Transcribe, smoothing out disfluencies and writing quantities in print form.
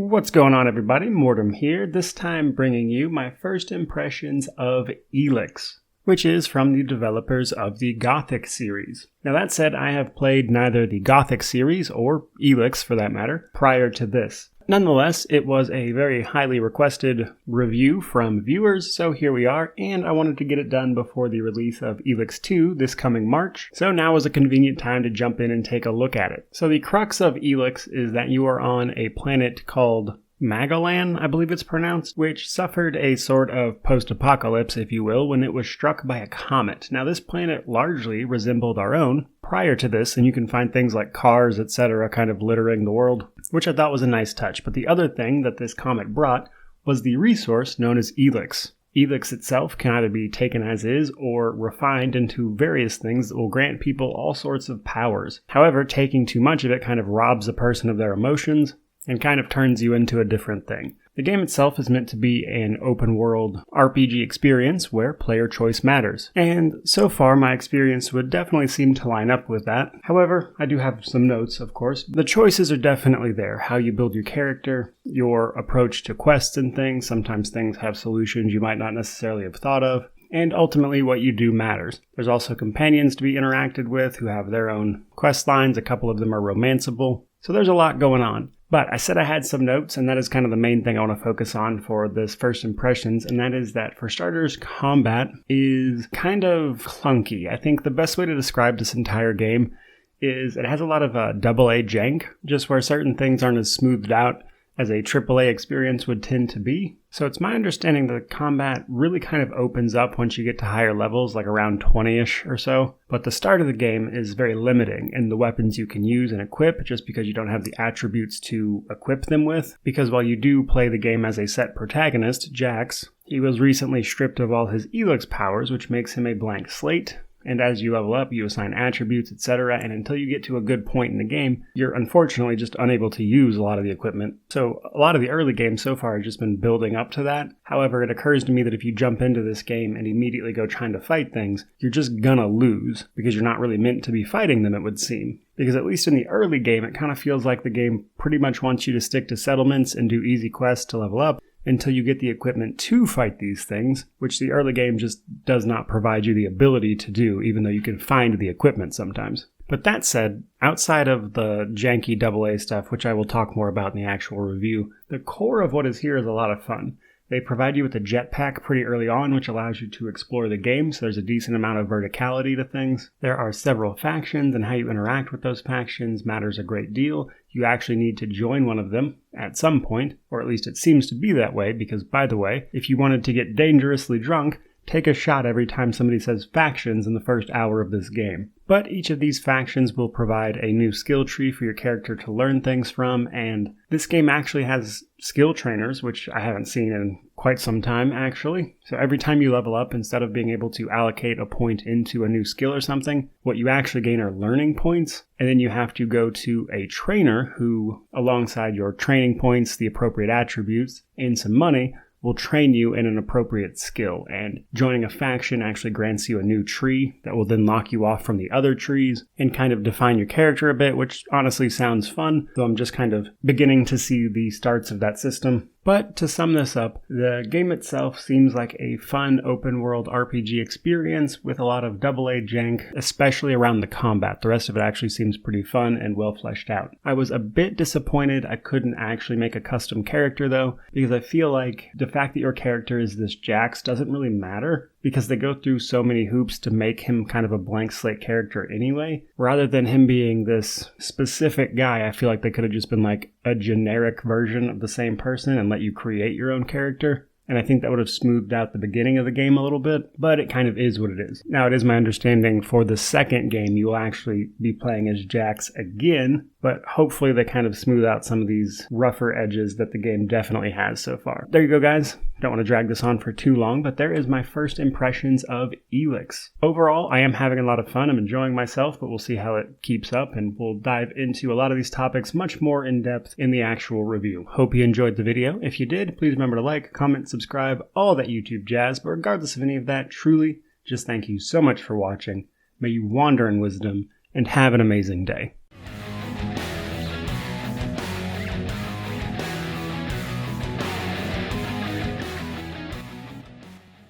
What's going on, everybody? Mortem here, this time bringing you my first impressions of Elex, which is from the developers of the Gothic series. Now that said, I have played neither the Gothic series, or Elex for that matter, prior to this. Nonetheless, it was a very highly requested review from viewers, so here we are, and I wanted to get it done before the release of Elex 2 this coming March, so now is a convenient time to jump in and take a look at it. So the crux of Elex is that you are on a planet called Magalan, I believe it's pronounced, which suffered a sort of post-apocalypse, if you will, when it was struck by a comet. Now, this planet largely resembled our own prior to this, and you can find things like cars, etc., kind of littering the world, which I thought was a nice touch. But the other thing that this comet brought was the resource known as Elex. Elex itself can either be taken as is or refined into various things that will grant people all sorts of powers. However, taking too much of it kind of robs a person of their emotions, and kind of turns you into a different thing. The game itself is meant to be an open-world RPG experience where player choice matters, and so far my experience would definitely seem to line up with that. However, I do have some notes, of course. The choices are definitely there. How you build your character, your approach to quests and things. Sometimes things have solutions you might not necessarily have thought of. And ultimately, what you do matters. There's also companions to be interacted with who have their own quest lines. A couple of them are romanceable. So there's a lot going on. But I said I had some notes, and that is kind of the main thing I want to focus on for this first impressions, and that is that for starters, combat is kind of clunky. I think the best way to describe this entire game is it has a lot of AA jank, just where certain things aren't as smoothed out as a AAA experience would tend to be. So it's my understanding that combat really kind of opens up once you get to higher levels, like around 20-ish or so. But the start of the game is very limiting in the weapons you can use and equip, just because you don't have the attributes to equip them with. Because while you do play the game as a set protagonist, Jax, he was recently stripped of all his Elex powers, which makes him a blank slate. And as you level up, you assign attributes, etc., and until you get to a good point in the game, you're unfortunately just unable to use a lot of the equipment. So a lot of the early games so far have just been building up to that. However, it occurs to me that if you jump into this game and immediately go trying to fight things, you're just gonna lose, because you're not really meant to be fighting them, it would seem. Because at least in the early game, it kind of feels like the game pretty much wants you to stick to settlements and do easy quests to level up, until you get the equipment to fight these things, which the early game just does not provide you the ability to do, even though you can find the equipment sometimes. But that said, outside of the janky AA stuff, which I will talk more about in the actual review, the core of what is here is a lot of fun. They provide you with a jetpack pretty early on, which allows you to explore the game, so there's a decent amount of verticality to things. There are several factions, and how you interact with those factions matters a great deal. You actually need to join one of them at some point, or at least it seems to be that way, because, by the way, if you wanted to get dangerously drunk, take a shot every time somebody says factions in the first hour of this game. But each of these factions will provide a new skill tree for your character to learn things from, and this game actually has skill trainers, which I haven't seen in quite some time, actually. So every time you level up, instead of being able to allocate a point into a new skill or something, what you actually gain are learning points, and then you have to go to a trainer who, alongside your training points, the appropriate attributes, and some money, will train you in an appropriate skill, and joining a faction actually grants you a new tree that will then lock you off from the other trees and kind of define your character a bit, which honestly sounds fun, though I'm just kind of beginning to see the starts of that system. But to sum this up, the game itself seems like a fun open-world RPG experience with a lot of AA jank, especially around the combat. The rest of it actually seems pretty fun and well fleshed out. I was a bit disappointed I couldn't actually make a custom character though, because I feel like the fact that your character is this Jax doesn't really matter, because they go through so many hoops to make him kind of a blank slate character anyway. Rather than him being this specific guy, I feel like they could have just been like a generic version of the same person and let you create your own character. And I think that would have smoothed out the beginning of the game a little bit, but it kind of is what it is. Now, it is my understanding for the second game, you will actually be playing as Jax again, but hopefully they kind of smooth out some of these rougher edges that the game definitely has so far. There you go, guys. Don't want to drag this on for too long, but there is my first impressions of Elex. Overall, I am having a lot of fun. I'm enjoying myself, but we'll see how it keeps up, and we'll dive into a lot of these topics much more in depth in the actual review. Hope you enjoyed the video. If you did, please remember to like, comment, subscribe, all that YouTube jazz, but regardless of any of that, truly, just thank you so much for watching. May you wander in wisdom, and have an amazing day.